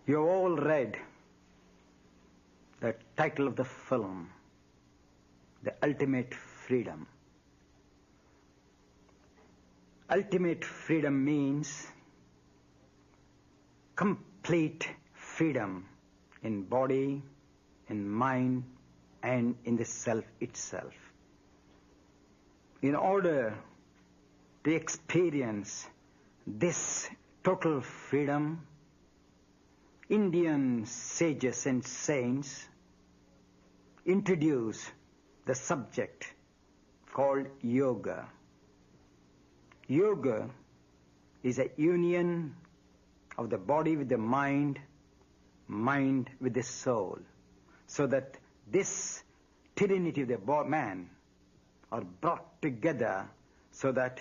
You all read the title of the film, The Ultimate Freedom. Ultimate freedom means complete freedom in body, in mind, and in the self itself. In order to experience this total freedom, Indian sages and saints introduce the subject called yoga. Yoga is a union of the body with the mind, mind with the soul, so that this trinity of the man are brought together so that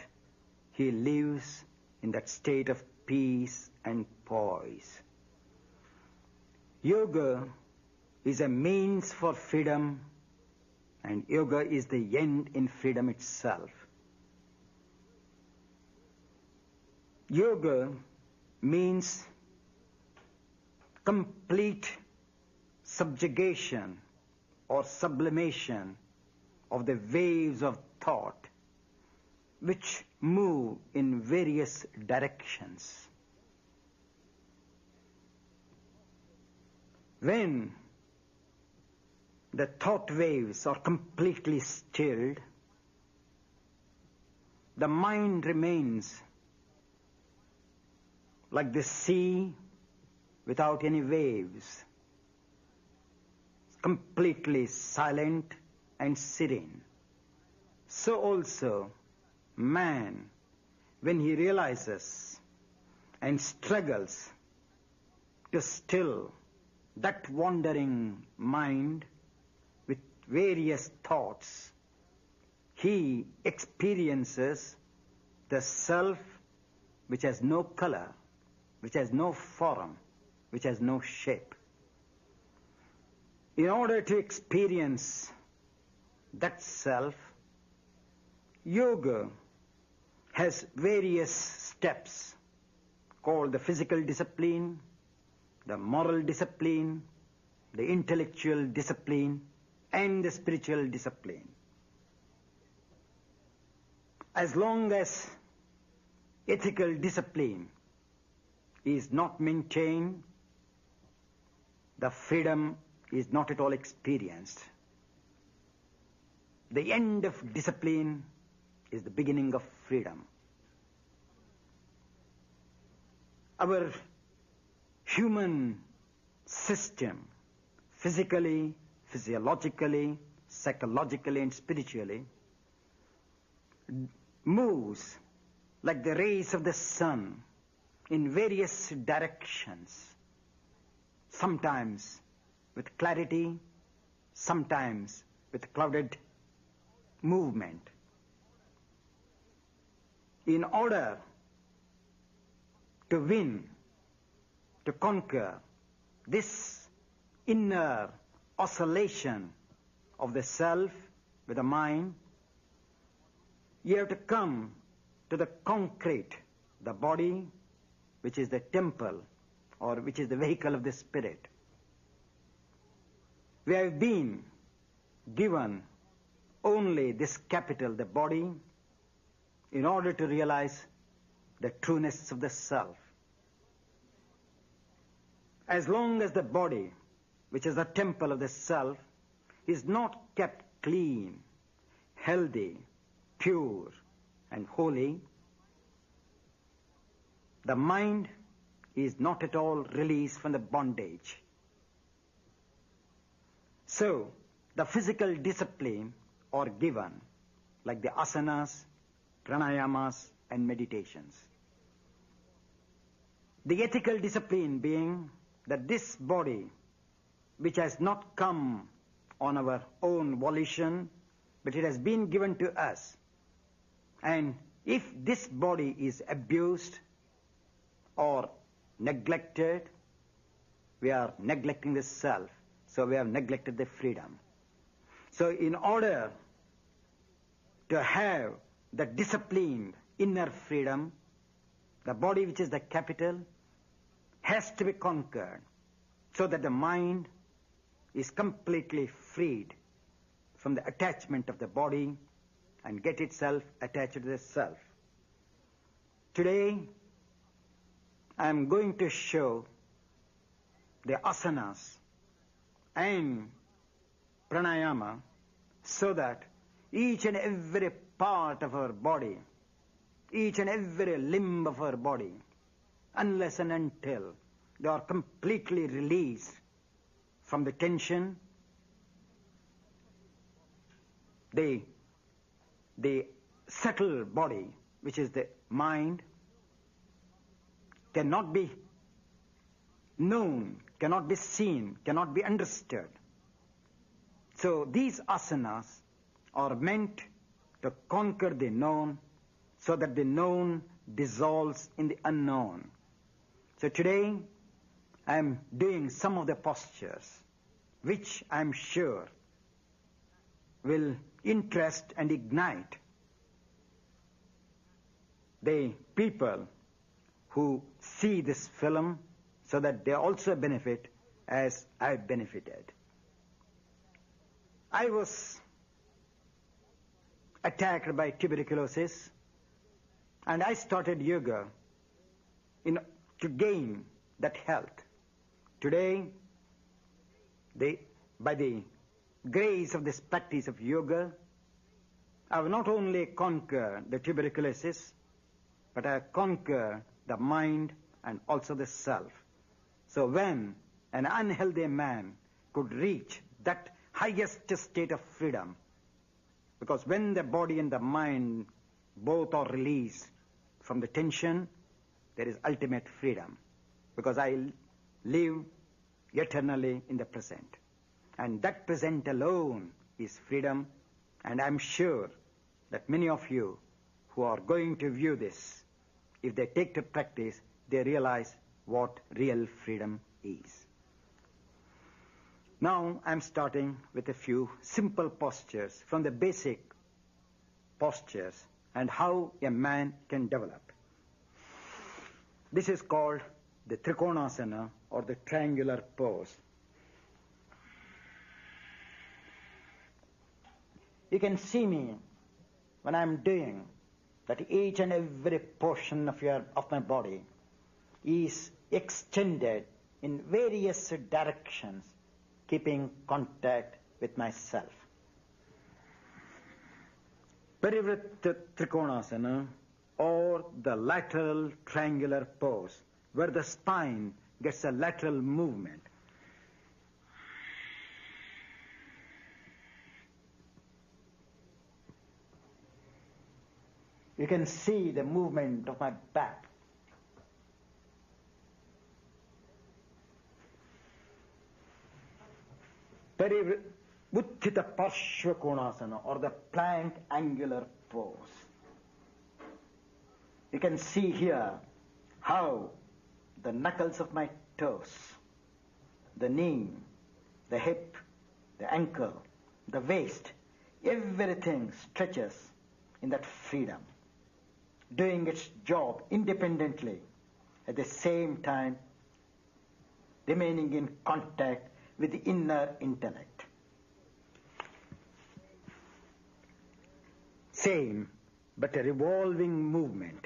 he lives in that state of peace and poise. Yoga is a means for freedom, and yoga is the end in freedom itself. Yoga means complete subjugation or sublimation of the waves of thought which move in various directions. When the thought waves are completely stilled, the mind remains like the sea without any waves, completely silent and serene. So also man, when he realizes and struggles to still that wandering mind with various thoughts, he experiences the self which has no color, which has no form, which has no shape. In order to experience that self, yoga has various steps called the physical discipline, the moral discipline, the intellectual discipline, and the spiritual discipline. As long as ethical discipline is not maintained, the freedom is not at all experienced. The end of discipline is the beginning of freedom. Our human system, physically, physiologically, psychologically, and spiritually, moves like the rays of the sun in various directions, sometimes with clarity, sometimes with clouded movement. In order to win, to conquer this inner oscillation of the self with the mind, you have to come to the concrete, the body, which is the temple or which is the vehicle of the spirit. We have been given only this capital, the body, in order to realize the trueness of the self. As long as the body, which is the temple of the self, is not kept clean, healthy, pure, and holy, the mind is not at all released from the bondage. So, the physical discipline are given, like the asanas, pranayamas, and meditations. The ethical discipline being that this body, which has not come on our own volition, but it has been given to us. And if this body is abused or neglected, we are neglecting the self, so we have neglected the freedom. So in order to have the disciplined inner freedom, the body, which is the capital, has to be conquered. so that the mind is completely freed from the attachment of the body and get itself attached to the self. Today, I am going to show the asanas and pranayama so that each and every part of our body, each and every limb of our body, unless and until they are completely released from the tension, the subtle body, which is the mind, cannot be known, cannot be seen, cannot be understood. So these asanas are meant to conquer the known so that the known dissolves in the unknown. So today I am doing some of the postures which I am sure will interest and ignite the people who see this film so that they also benefit as I benefited. I was attacked by tuberculosis and I started yoga to gain that health. Today, by the grace of this practice of yoga, I have not only conquered the tuberculosis, but I have conquered the mind and also the self. So when an unhealthy man could reach that highest state of freedom, because when the body and the mind both are released from the tension, there is ultimate freedom, because I live eternally in the present. And that present alone is freedom, and I'm sure that many of you who are going to view this, if they take to practice, they realize what real freedom is. Now I'm starting with a few simple postures from the basic postures and how a man can develop. This is called the Trikonasana or the triangular pose. You can see me when I'm doing that each and every portion of my body is extended in various directions, keeping contact with myself. Parivritta Trikonasana or the lateral triangular pose, where the spine gets a lateral movement. You can see the movement of my back. Uttita Parshva Konasana or the plank angular pose. You can see here how the knuckles of my toes, the knee, the hip, the ankle, the waist, everything stretches in that freedom, doing its job independently, at the same time remaining in contact with the inner intellect. Same, but a revolving movement.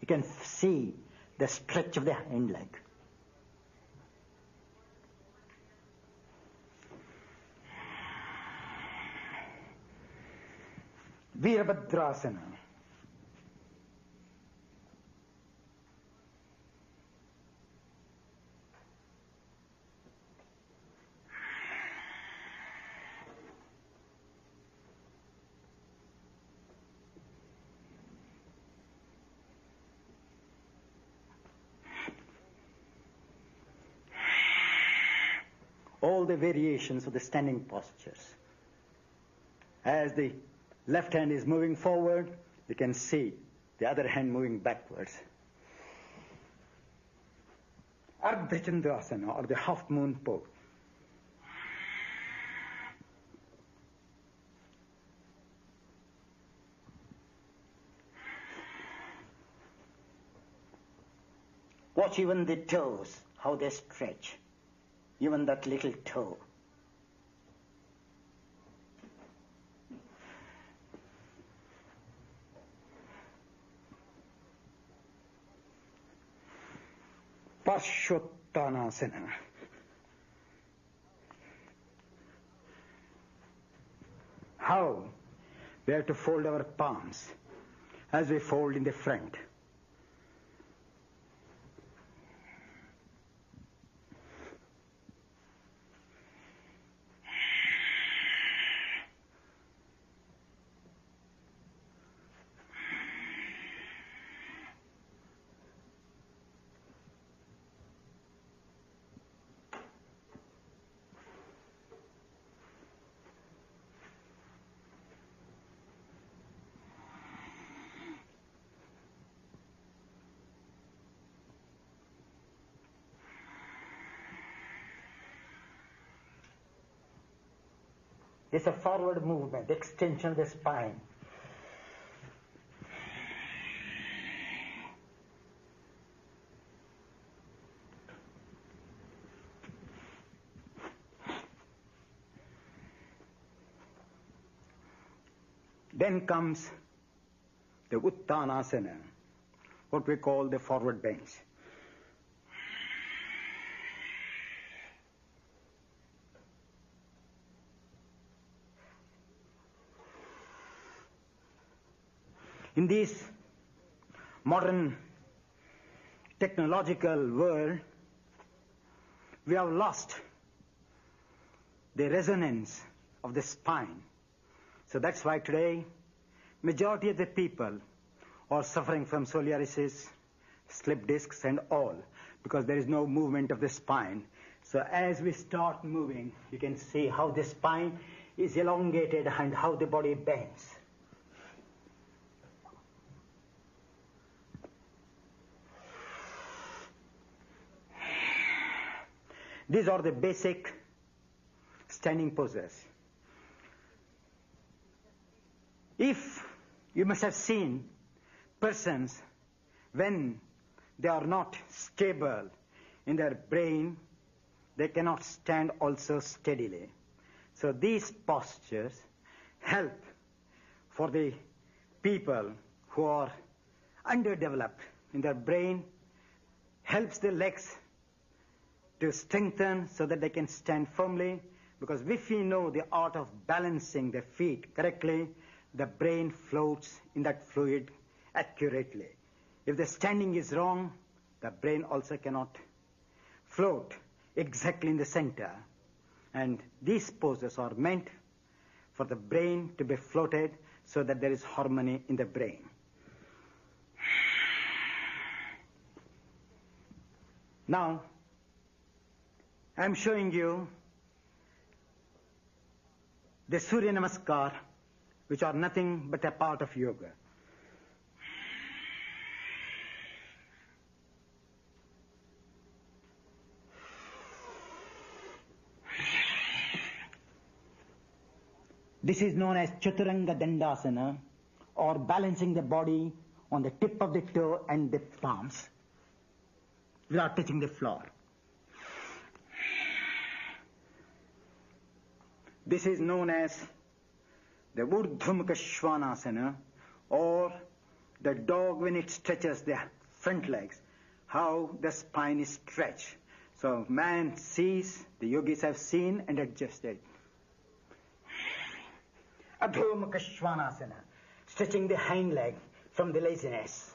You can see the stretch of the hind leg. Virabhadrasana. All the variations of the standing postures. As the left hand is moving forward, you can see the other hand moving backwards. Ardha Chandrasana or the half moon pose. Watch even the toes, how they stretch. Even that little toe. Parshottanasana. How? We have to fold our palms as we fold in the front. It's a forward movement, extension of the spine. Then comes the Uttanasana, what we call the forward bench. In this modern technological world, we have lost the resonance of the spine. So that's why today, majority of the people are suffering from psoriasis, slip discs and all, because there is no movement of the spine. So as we start moving, you can see how the spine is elongated and how the body bends. These are the basic standing poses. If you must have seen persons when they are not stable in their brain, they cannot stand also steadily. So these postures help for the people who are underdeveloped in their brain, helps the legs to strengthen so that they can stand firmly, because if we know the art of balancing the feet correctly, the brain floats in that fluid accurately. If the standing is wrong, the brain also cannot float exactly in the center. And these poses are meant for the brain to be floated so that there is harmony in the brain. Now, I'm showing you the Surya Namaskar, which are nothing but a part of yoga. This is known as Chaturanga Dandasana, or balancing the body on the tip of the toe and the palms without touching the floor. This is known as the Urdhva Mukha Svanasana, or the dog when it stretches the front legs, how the spine is stretched. So man sees, the yogis have seen and adjusted. Adho Mukha Svanasana, stretching the hind leg from the laziness.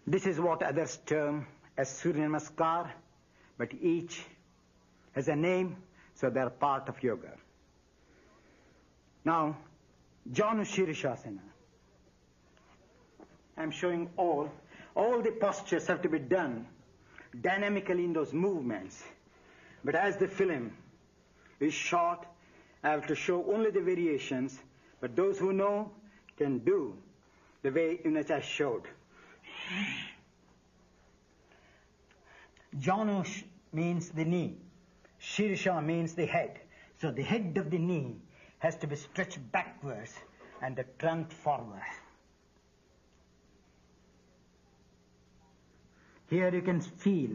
This is what others term as Surya Namaskar, but each has a name, so they are part of yoga. Now, Janu Shirishasana. I'm showing all the postures have to be done dynamically in those movements. But as the film is short, I have to show only the variations, but those who know can do the way in which I showed. Janu means the knee. Shirsha means the head. So the head of the knee has to be stretched backwards and the trunk forward. Here you can feel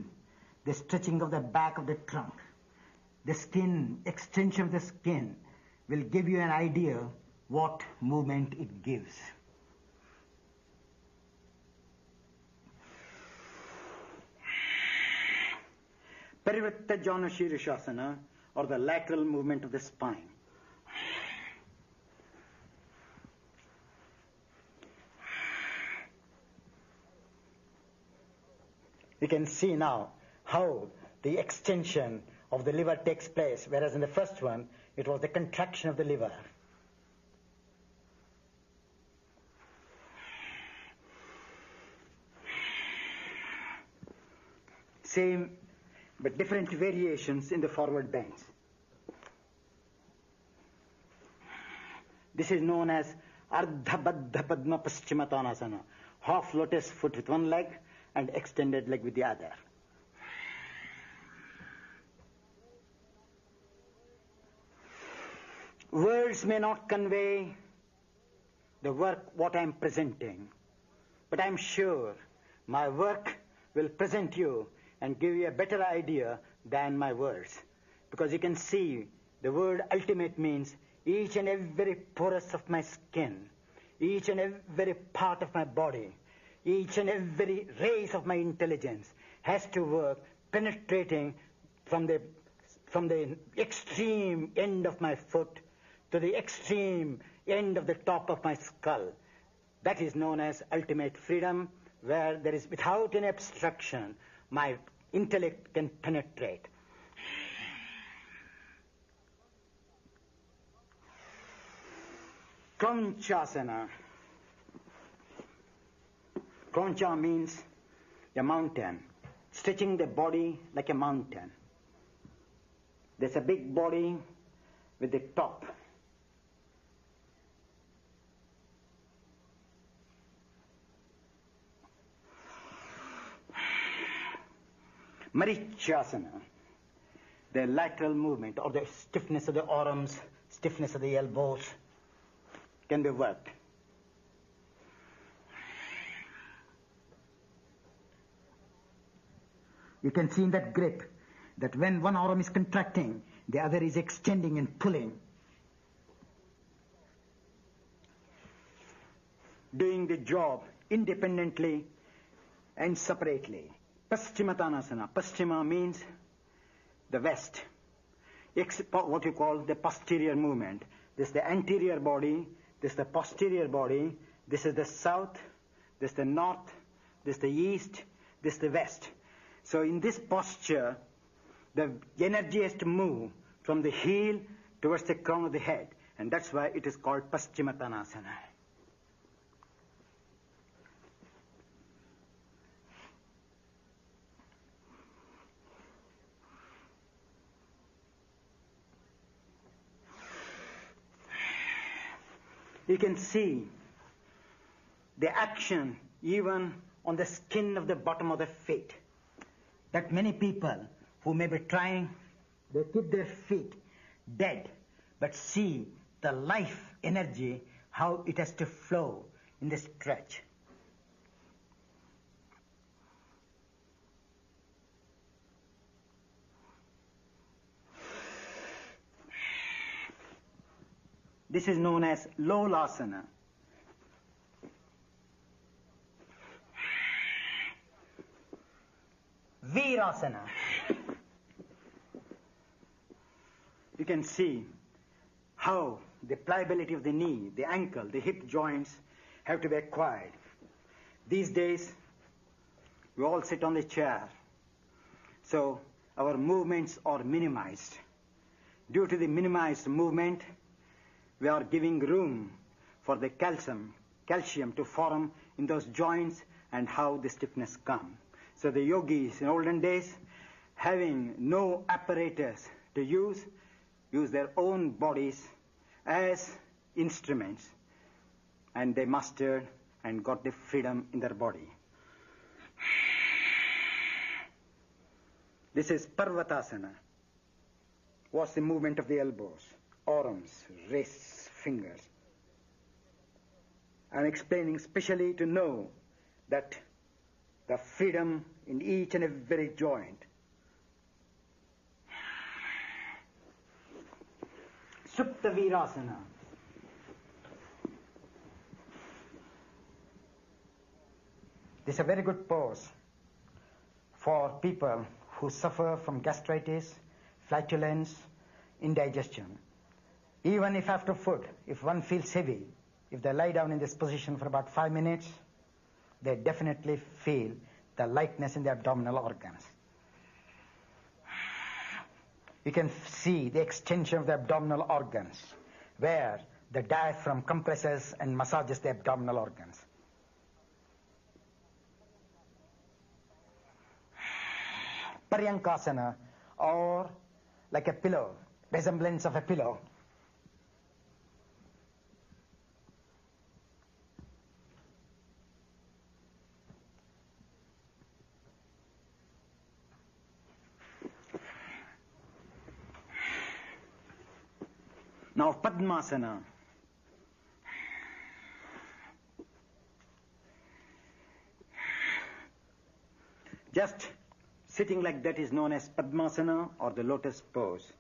the stretching of the back of the trunk. The skin, extension of the skin will give you an idea what movement it gives. Parivritta Jana Shirishasana, or the lateral movement of the spine. You can see now how the extension of the liver takes place, whereas in the first one, it was the contraction of the liver. Same, but different variations in the forward bends. This is known as Ardha Baddha Padma Paschimottanasana, half lotus foot with one leg and extended leg with the other. Words may not convey the work what I am presenting, but I am sure my work will present you and give you a better idea than my words. Because you can see the word ultimate means each and every porous of my skin, each and every part of my body, each and every race of my intelligence has to work penetrating from the extreme end of my foot to the extreme end of the top of my skull. That is known as ultimate freedom, where there is, without any obstruction, my intellect can penetrate. Kronchasana. Kroncha means a mountain, stretching the body like a mountain. There's a big body with the top. Marichasana, the lateral movement or the stiffness of the arms, stiffness of the elbows can be worked. You can see in that grip that when one arm is contracting, the other is extending and pulling. Doing the job independently and separately. Paschimottanasana. Paschima means the west. What you call the posterior movement. This is the anterior body, this is the posterior body, this is the south, this is the north, this is the east, this is the west. So in this posture, the energy has to move from the heel towards the crown of the head. And that's why it is called Paschimottanasana. You can see the action even on the skin of the bottom of the feet. That many people who may be trying, they keep their feet dead, but see the life energy, how it has to flow in the stretch. This is known as Lolasana. Virasana. You can see how the pliability of the knee, the ankle, the hip joints have to be acquired. These days, we all sit on the chair, so our movements are minimized. Due to the minimized movement, we are giving room for the calcium to form in those joints and how the stiffness comes. So the yogis in olden days, having no apparatus to use their own bodies as instruments, and they mastered and got the freedom in their body. This is Parvatasana. Watch the movement of the elbows, arms, wrists, fingers. I'm explaining specially to know that the freedom in each and every joint. Supta Virasana. This is a very good pose for people who suffer from gastritis, flatulence, indigestion. Even if after food, if one feels heavy, if they lie down in this position for about 5 minutes, they definitely feel the lightness in the abdominal organs. You can see the extension of the abdominal organs, where the diaphragm compresses and massages the abdominal organs. Paryankasana, or like a pillow, resemblance of a pillow. Now Padmasana. Just sitting like that is known as Padmasana or the lotus pose.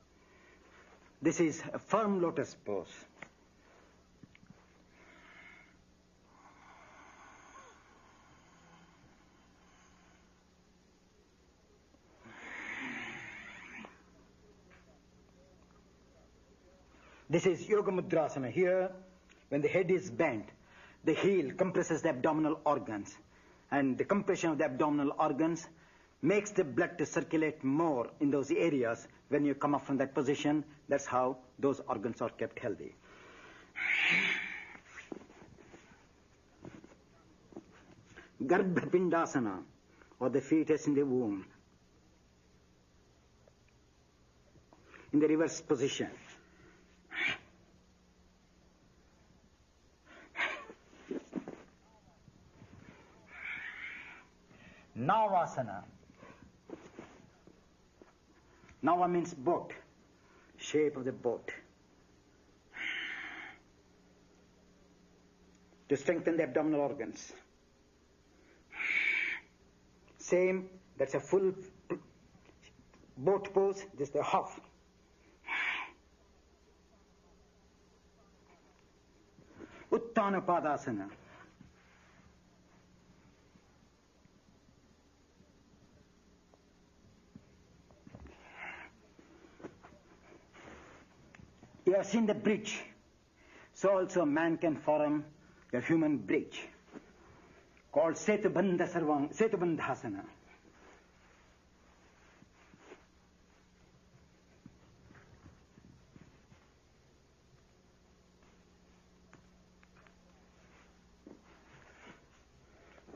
This is a firm lotus pose. This is Yoga Mudrasana. Here, when the head is bent, the heel compresses the abdominal organs. And the compression of the abdominal organs makes the blood to circulate more in those areas. When you come up from that position, that's how those organs are kept healthy. Garbhapindasana, or the fetus in the womb. In the reverse position. Navasana. Nava means boat, shape of the boat. To strengthen the abdominal organs. Same, that's a full boat pose, this is the half. Uttana Padasana. You have seen the bridge. So also man can form the human bridge called Setubandhasana.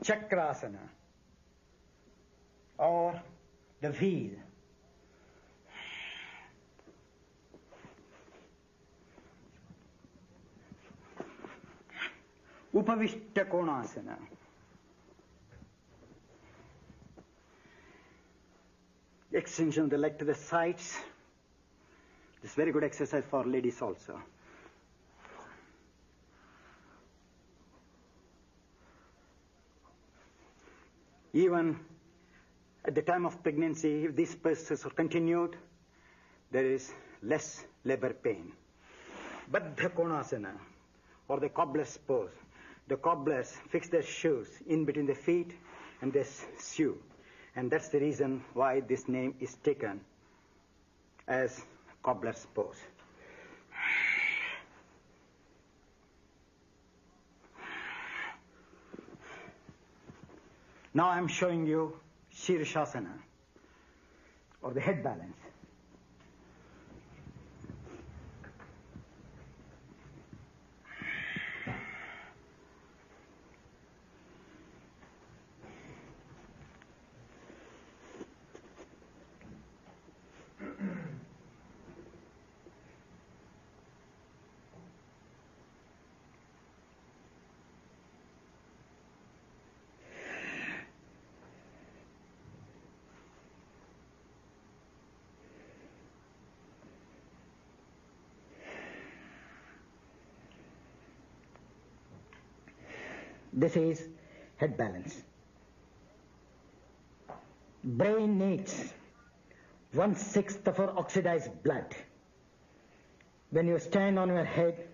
Chakrasana, or the wheel. Upavishta Konasana. Extension of the leg to the sides. This is very good exercise for ladies also. Even at the time of pregnancy, if these poses are continued, there is less labor pain. Baddha Konasana, or the cobbler's pose. The cobblers fix their shoes in between the feet and they sew. And that's the reason why this name is taken as cobbler's pose. Now I'm showing you Shirshasana, or the head balance. This is head balance. Brain needs 1/6 of our oxidized blood. When you stand on your head,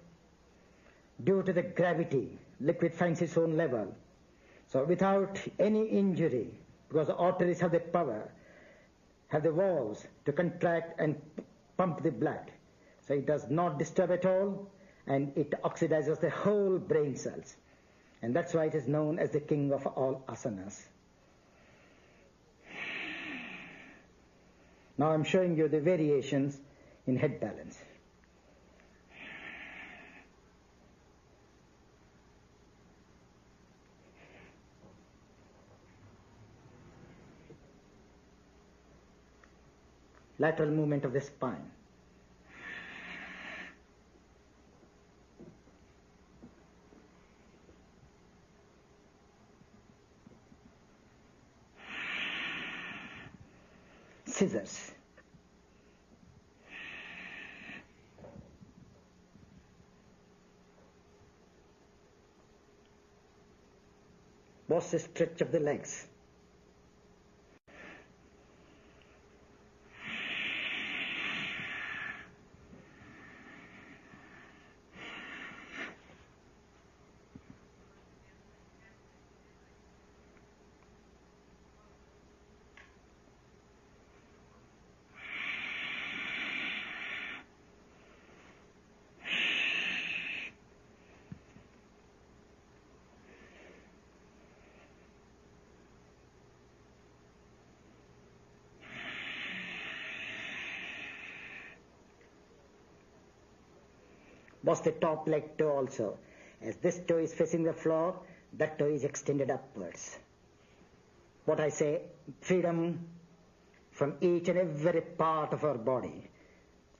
due to the gravity, liquid finds its own level. So without any injury, because the arteries have the power, have the valves to contract and pump the blood. So it does not disturb at all, and it oxidizes the whole brain cells. And that's why it is known as the king of all asanas. Now I'm showing you the variations in head balance. Lateral movement of the spine. Scissors. What's the stretch of the legs? What's the top leg toe also? As this toe is facing the floor, that toe is extended upwards. What I say, freedom from each and every part of our body.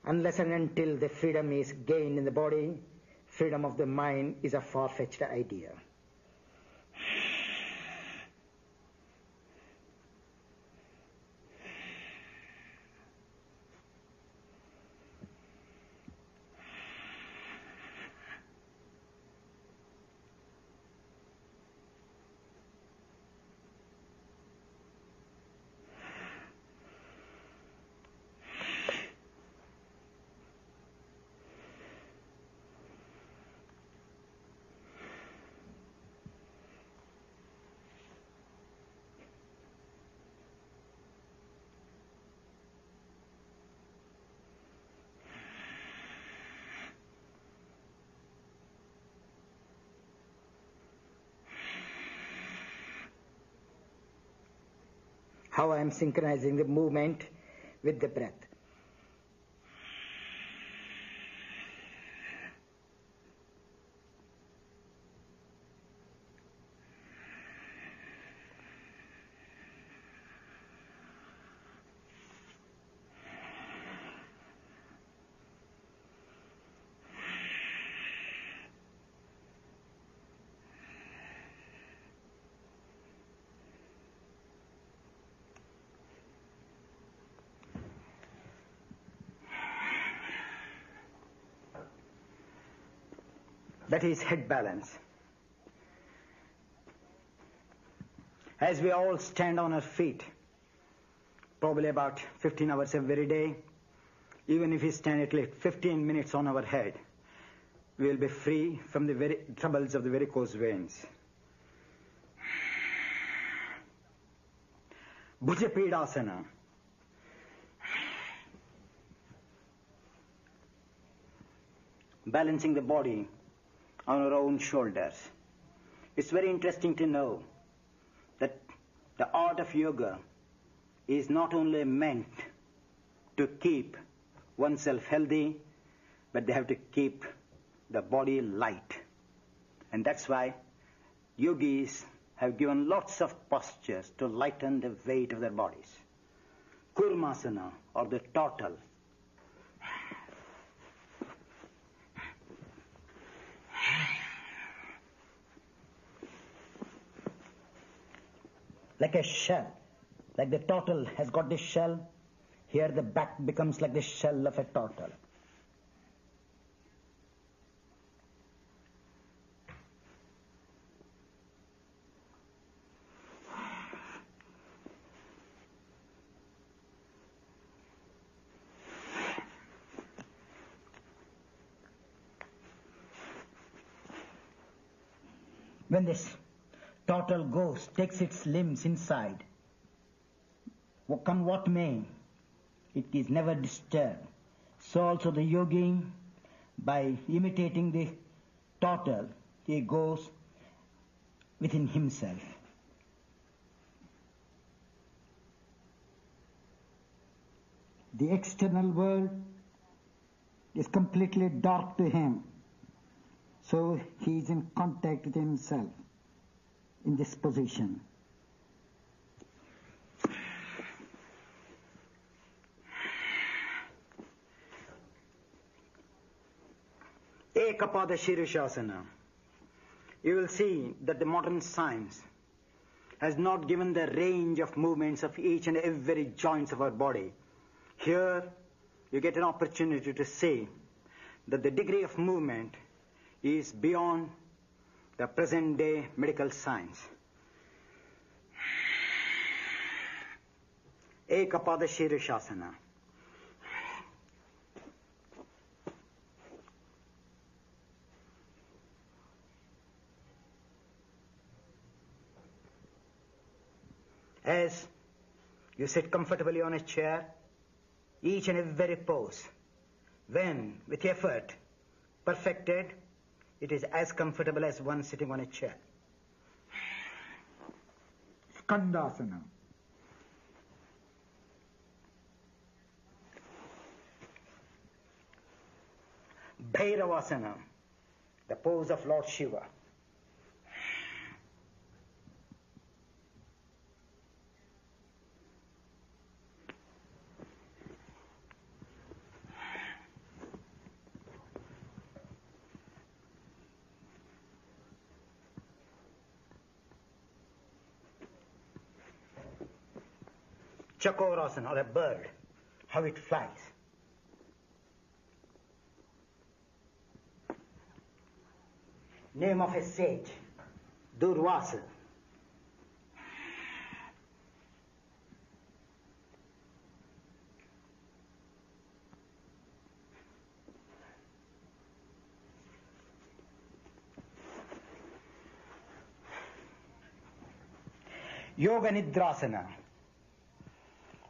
Unless and until the freedom is gained in the body, freedom of the mind is a far-fetched idea. How I am synchronizing the movement with the breath. That is head balance. As we all stand on our feet, probably about 15 hours every day, even if we stand at least 15 minutes on our head, we will be free from the very troubles of the varicose veins. Bhujapidasana. Balancing the body on our own shoulders. It's very interesting to know that the art of yoga is not only meant to keep oneself healthy, but they have to keep the body light. And that's why yogis have given lots of postures to lighten the weight of their bodies. Kurmasana, or the turtle. Like a shell. Like the turtle has got this shell, here the back becomes like the shell of a turtle. When this total ghost takes its limbs inside, come what may, it is never disturbed. So also the yogi, by imitating the total, he goes within himself. The external world is completely dark to him. So he is in contact with himself in this position. Ekapada Shirishasana. You will see that the modern science has not given the range of movements of each and every joints of our body. Here, you get an opportunity to say that the degree of movement is beyond the present day medical science. Ekapada Shirishasana. As you sit comfortably on a chair, each and every pose, when with effort perfected, it is as comfortable as one sitting on a chair. Skandasana. Bhairavasana, the pose of Lord Shiva. Chakorasana, or a bird, how it flies. Name of a sage, Durvasa. Yoga Nidrasana,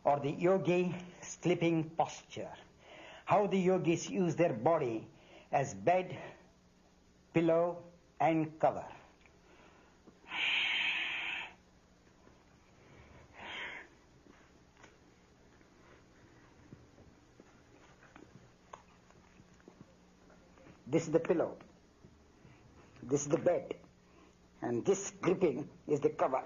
or the yogi sleeping posture. How the yogis use their body as bed, pillow, and cover. This is the pillow, this is the bed, and this gripping is the cover.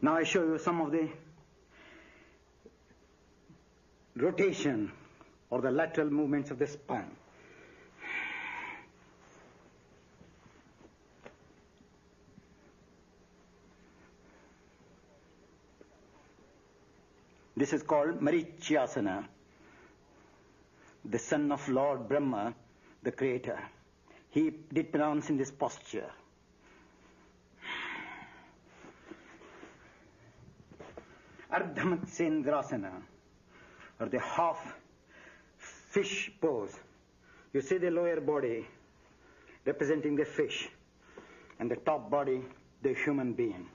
Now I show you some of the rotation or the lateral movements of the spine. This is called Marichyasana, the son of Lord Brahma, the creator. He did pronounce in this posture. Ardhamatsendrasana, or the half fish pose. You see the lower body representing the fish, and the top body, the human being.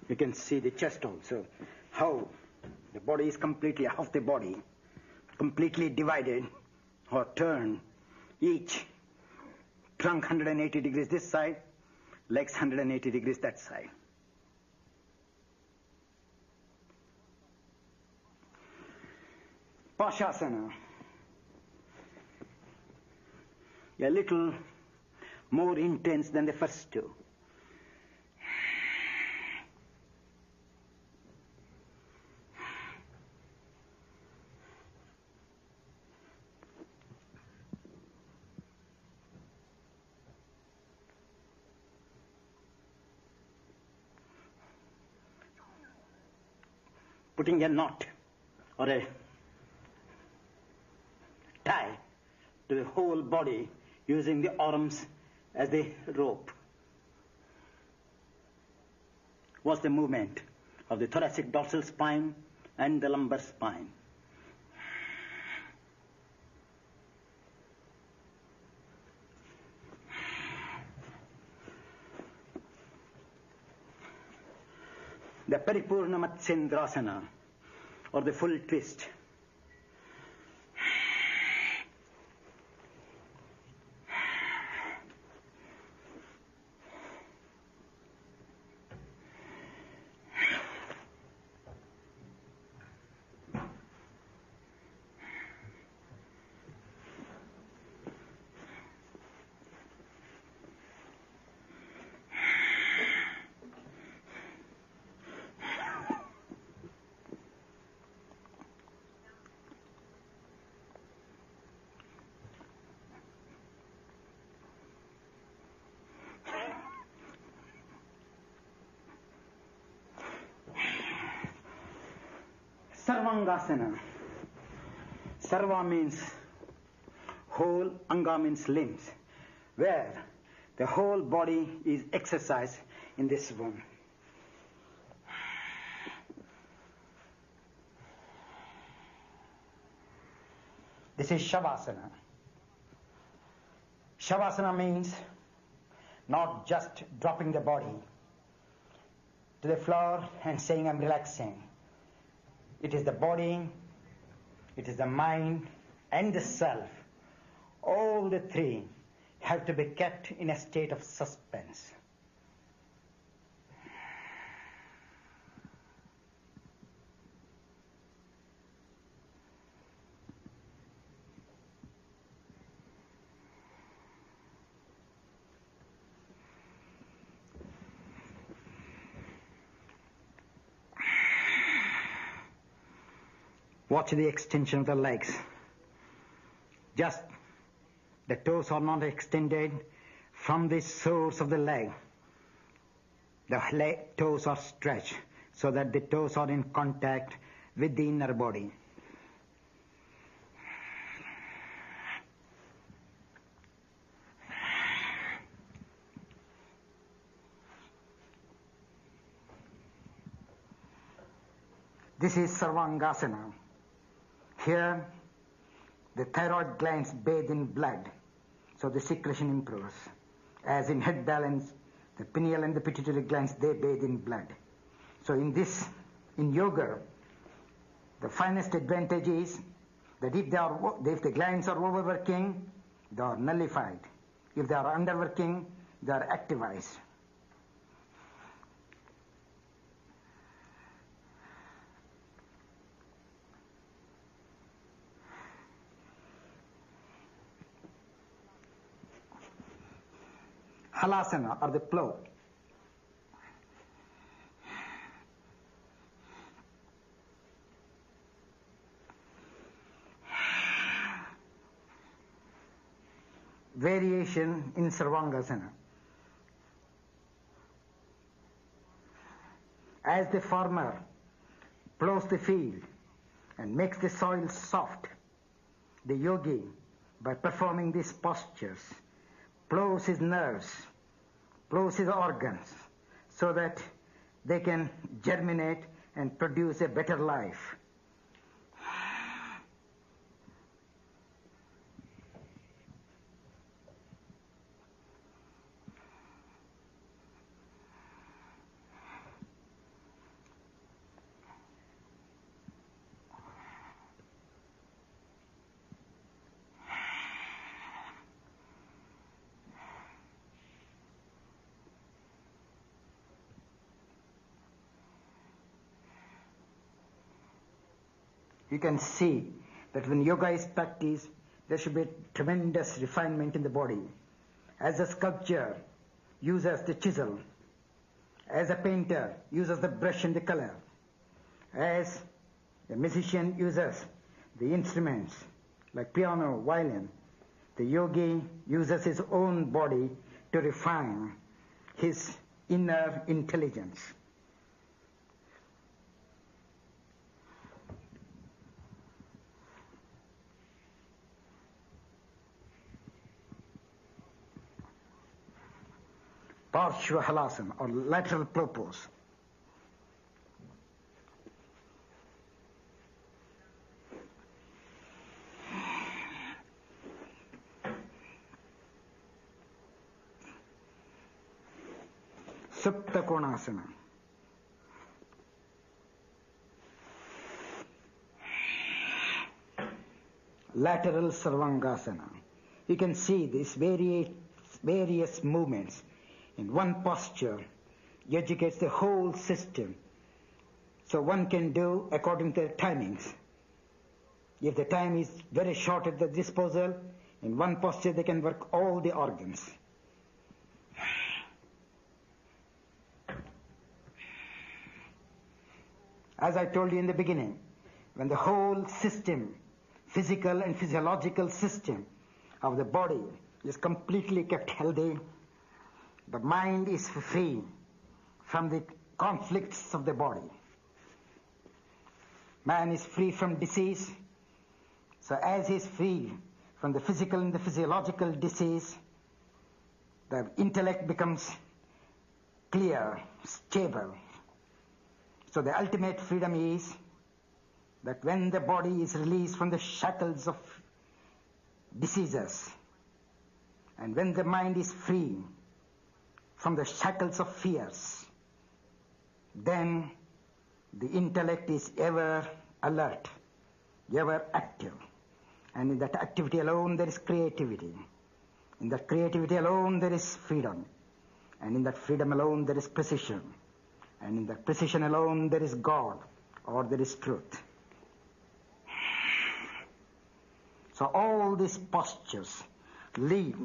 You can see the chest also, how the body is completely, half the body, completely divided or turned, each trunk 180 degrees this side, legs 180 degrees that side. Pashasana, a little more intense than the first two. putting a knot or a tie to the whole body using the arms as the rope. Was the movement of the thoracic dorsal spine and the lumbar spine. The Paripurna Matsyendrasana, or the full twist. Sarvangasana. Sarva means whole, anga means limbs, where the whole body is exercised in this one. This is Shavasana. Shavasana means not just dropping the body to the floor and saying I'm relaxing. It is the body, it is the mind, and the self. All the three have to be kept in a state of suspense. Watch the extension of the legs. Just the toes are not extended from the source of the leg. The toes are stretched so that the toes are in contact with the inner body. This is Sarvangasana. Here, the thyroid glands bathe in blood, so the secretion improves. As in head balance, the pineal and the pituitary glands, they bathe in blood. So in yoga, the finest advantage is that if the glands are overworking, they are nullified. If they are underworking, they are activized. Halasana, or the plow. Variation in Sarvangasana. As the farmer plows the field and makes the soil soft, the yogi, by performing these postures, plows his nerves, plows his organs, so that they can germinate and produce a better life. You can see that when yoga is practiced, there should be tremendous refinement in the body. As a sculptor uses the chisel, as a painter uses the brush and the color, as a musician uses the instruments like piano, violin, the yogi uses his own body to refine his inner intelligence. Parshva Halasana or lateral purpose. Supta Konasana. Lateral Sarvangasana. You can see these various movements in one posture. Educates the whole system. So one can do according to the timings. If the time is very short at the disposal, in one posture they can work all the organs. As I told you in the beginning, when the whole system, physical and physiological system of the body is completely kept healthy, the mind is free from the conflicts of the body. Man is free from disease. So as he is free from the physical and the physiological disease, the intellect becomes clear, stable. So the ultimate freedom is that when the body is released from the shackles of diseases, and when the mind is free from the shackles of fears, then the intellect is ever alert, ever active. And in that activity alone there is creativity. In that creativity alone there is freedom. And in that freedom alone there is precision. And in that precision alone there is God, or there is truth. So all these postures lead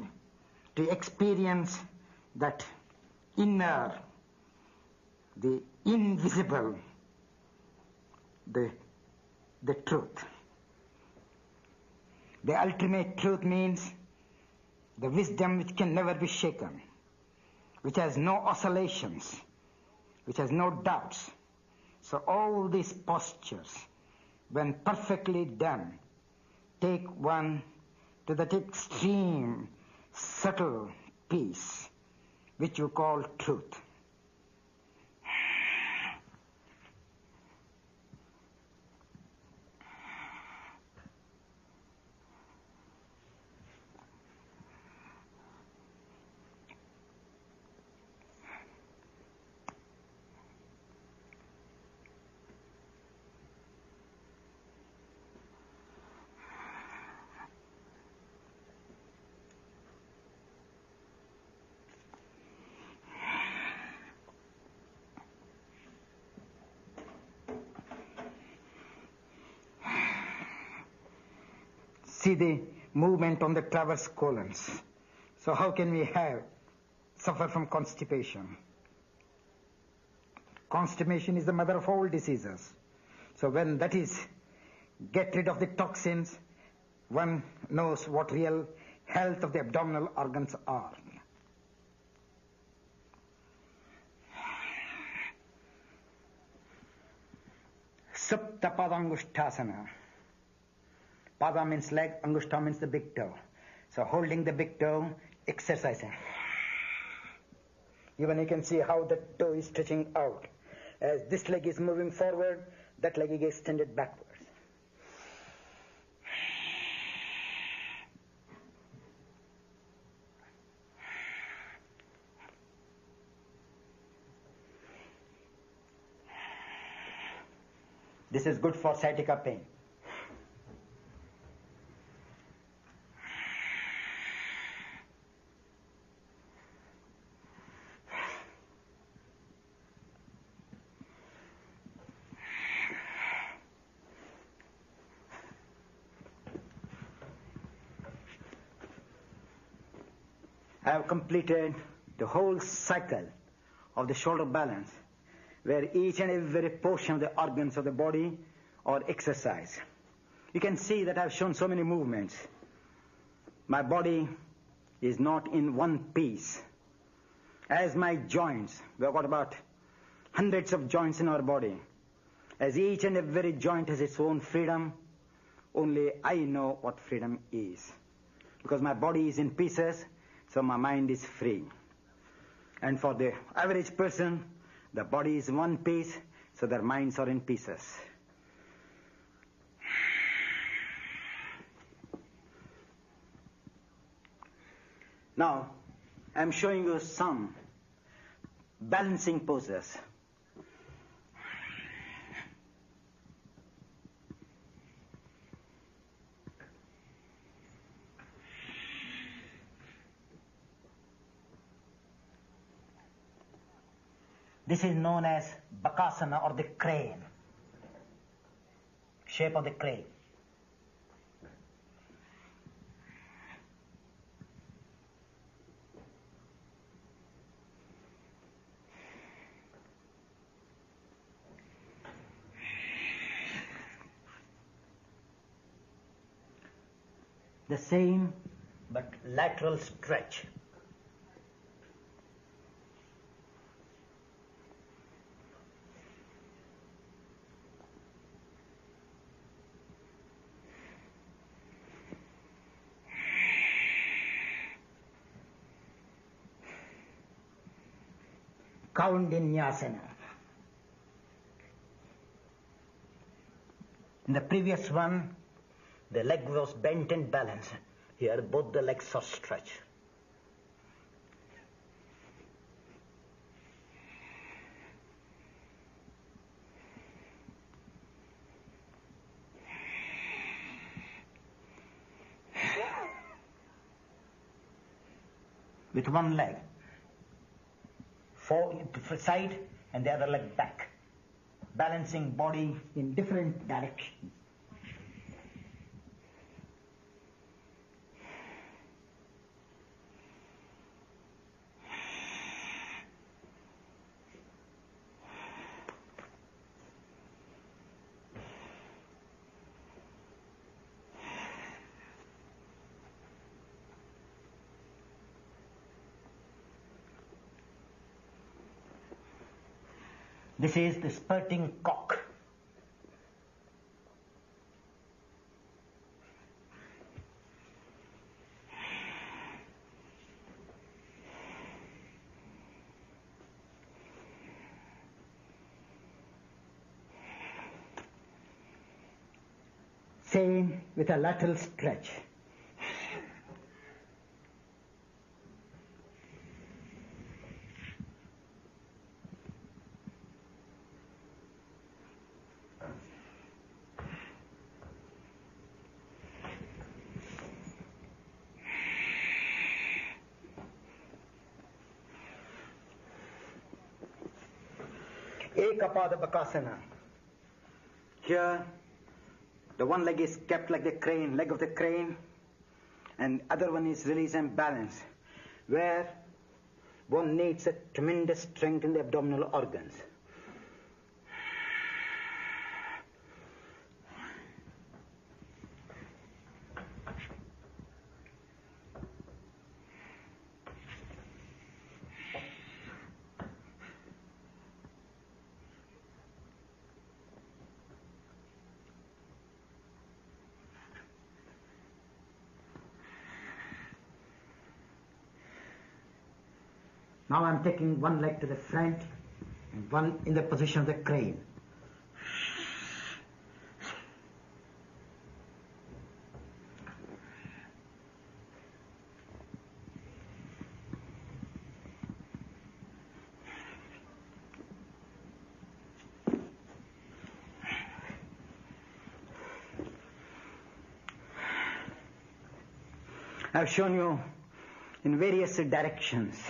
to experience that inner, the invisible, the truth. The ultimate truth means the wisdom which can never be shaken, which has no oscillations, which has no doubts. So all these postures, when perfectly done, take one to that extreme, subtle peace, which you call truth. See the movement on the transverse colons. So how can we suffer from constipation? Constipation is the mother of all diseases. So when that is, get rid of the toxins, one knows what real health of the abdominal organs are. Supta Padangushthasana. Pada means leg, Angushta means the big toe. So holding the big toe, exercising. Even you can see how the toe is stretching out. As this leg is moving forward, that leg is extended backwards. This is good for sciatica pain. I have completed the whole cycle of the shoulder balance, where each and every portion of the organs of the body are exercised. You can see that I have shown so many movements. My body is not in one piece. As my joints, we have got about hundreds of joints in our body. As each and every joint has its own freedom, only I know what freedom is. Because my body is in pieces, so my mind is free. And for the average person, the body is one piece, so their minds are in pieces. Now, I'm showing you some balancing poses. This is known as Bakasana, or the crane, shape of the crane. The same but lateral stretch. Kaundinyasana. In the previous one, the leg was bent and balanced. Here, both the legs are stretched. With one leg side and the other leg back, balancing body in different directions. This is the spurting cock. Same with a lateral stretch. Ekapada Bakasana. Here, the one leg is kept like the crane, leg of the crane, and other one is released and balanced, where one needs a tremendous strength in the abdominal organs. Now I'm taking one leg to the front and one in the position of the crane. I've shown you in various directions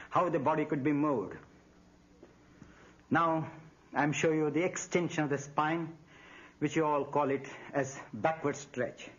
how the body could be moved. Now, I'm showing you the extension of the spine, which you all call it as backward stretch.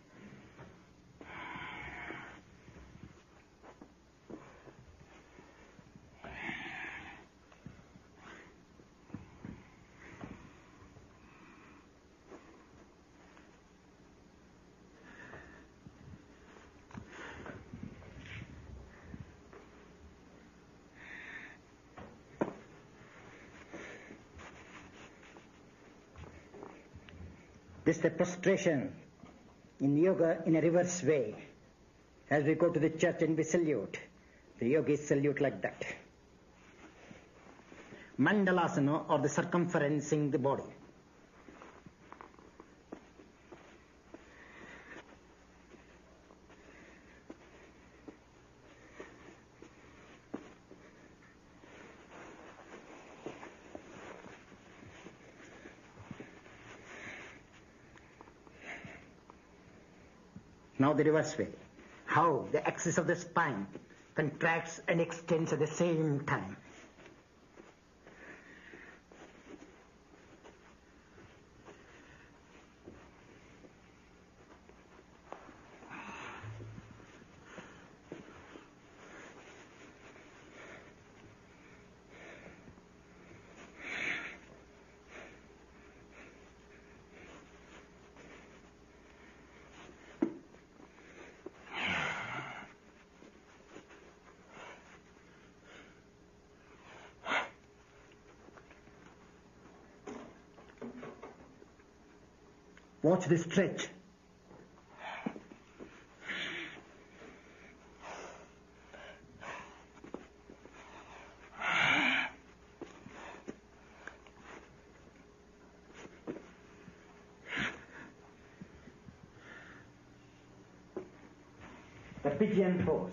This is the prostration in yoga in a reverse way. As we go to the church and we salute, the yogis salute like that. Mandalasana, or the circumferencing the body. Now the reverse way. How the axis of the spine contracts and extends at the same time. Watch the stretch. The pigeon pose.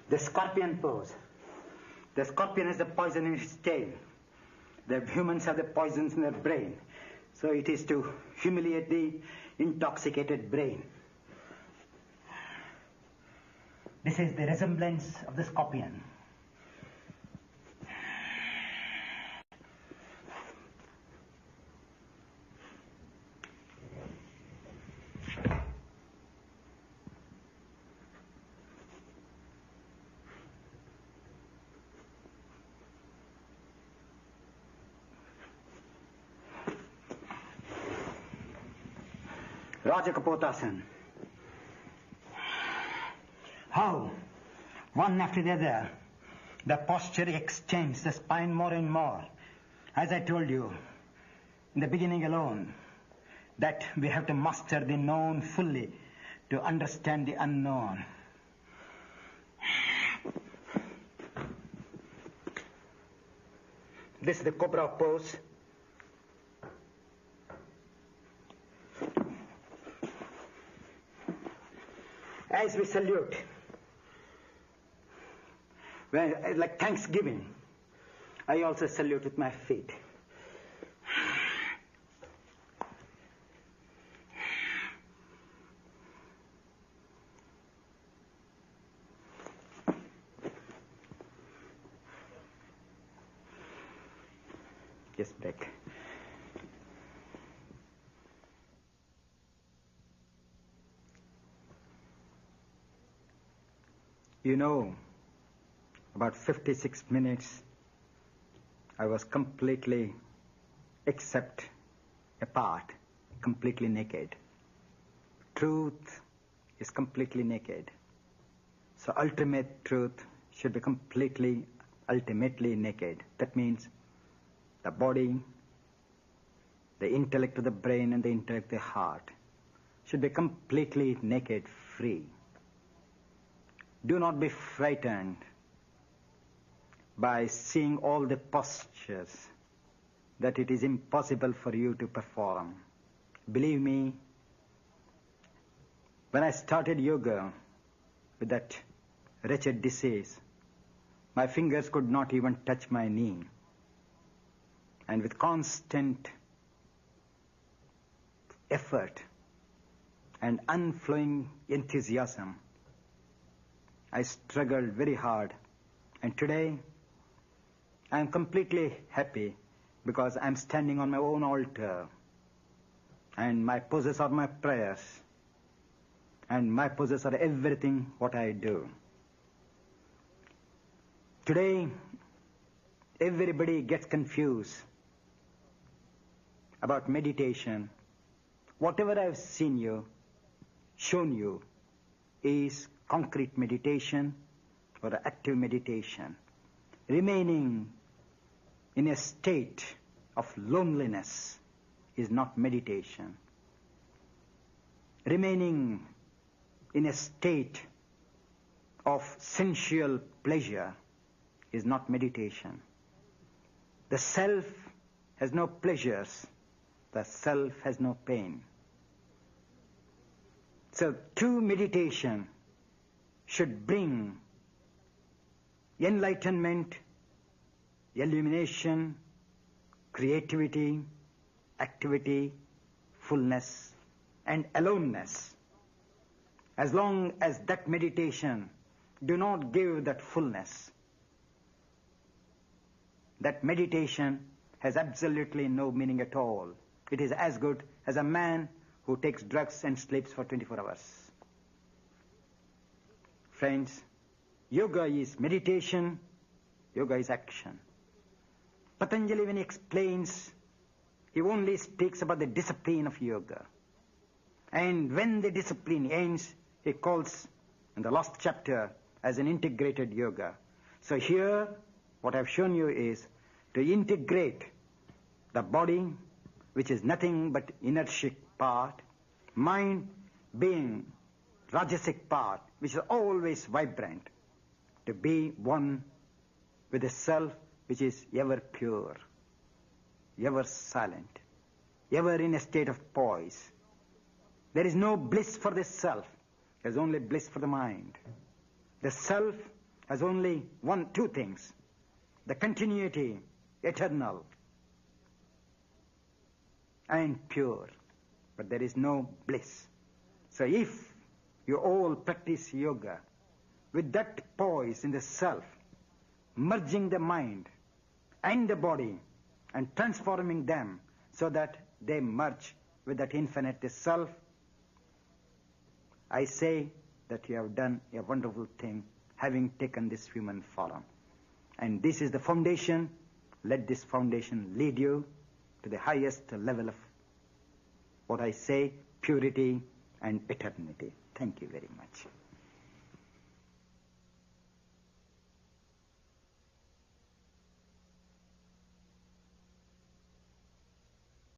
The scorpion pose. The scorpion has the poison in its tail. The humans have the poisons in their brain. So it is to humiliate the intoxicated brain. This is the resemblance of the scorpion. Rajakapotasana. How, one after the other, the posture extends the spine more and more. As I told you, in the beginning alone, that we have to master the known fully to understand the unknown. This is the cobra pose. As we salute, like Thanksgiving, I also salute with my feet. Just back. You know, about 56 minutes, I was completely, except a part, completely naked. Truth is completely naked. So ultimate truth should be completely, ultimately naked. That means the body, the intellect of the brain, and the intellect of the heart should be completely naked, free. Do not be frightened by seeing all the postures that it is impossible for you to perform. Believe me, when I started yoga with that wretched disease, my fingers could not even touch my knee. And with constant effort and unflowing enthusiasm, I struggled very hard, and today I am completely happy because I am standing on my own altar, and my poses are my prayers, and my poses are everything what I do. Today, everybody gets confused about meditation. Whatever I've shown you, is concrete meditation or active meditation. Remaining in a state of loneliness is not meditation. Remaining in a state of sensual pleasure is not meditation. The self has no pleasures. The self has no pain. So true meditation should bring enlightenment, illumination, creativity, activity, fullness, and aloneness. As long as that meditation do not give that fullness, that meditation has absolutely no meaning at all. It is as good as a man who takes drugs and sleeps for 24 hours. Friends, yoga is meditation, yoga is action. Patanjali, when he explains, he only speaks about the discipline of yoga. And when the discipline ends, he calls in the last chapter as an integrated yoga. So here, what I've shown you is to integrate the body, which is nothing but inertic part, mind being rajasic part, which is always vibrant, to be one with the self, which is ever pure, ever silent, ever in a state of poise. There is no bliss for the self. There is only bliss for the mind. The self has only two things: the continuity, eternal, and pure. But there is no bliss. So if you all practice yoga with that poise in the self, merging the mind and the body and transforming them so that they merge with that infinite self, I say that you have done a wonderful thing having taken this human form. And this is the foundation. Let this foundation lead you to the highest level of what I say, purity and eternity. Thank you very much.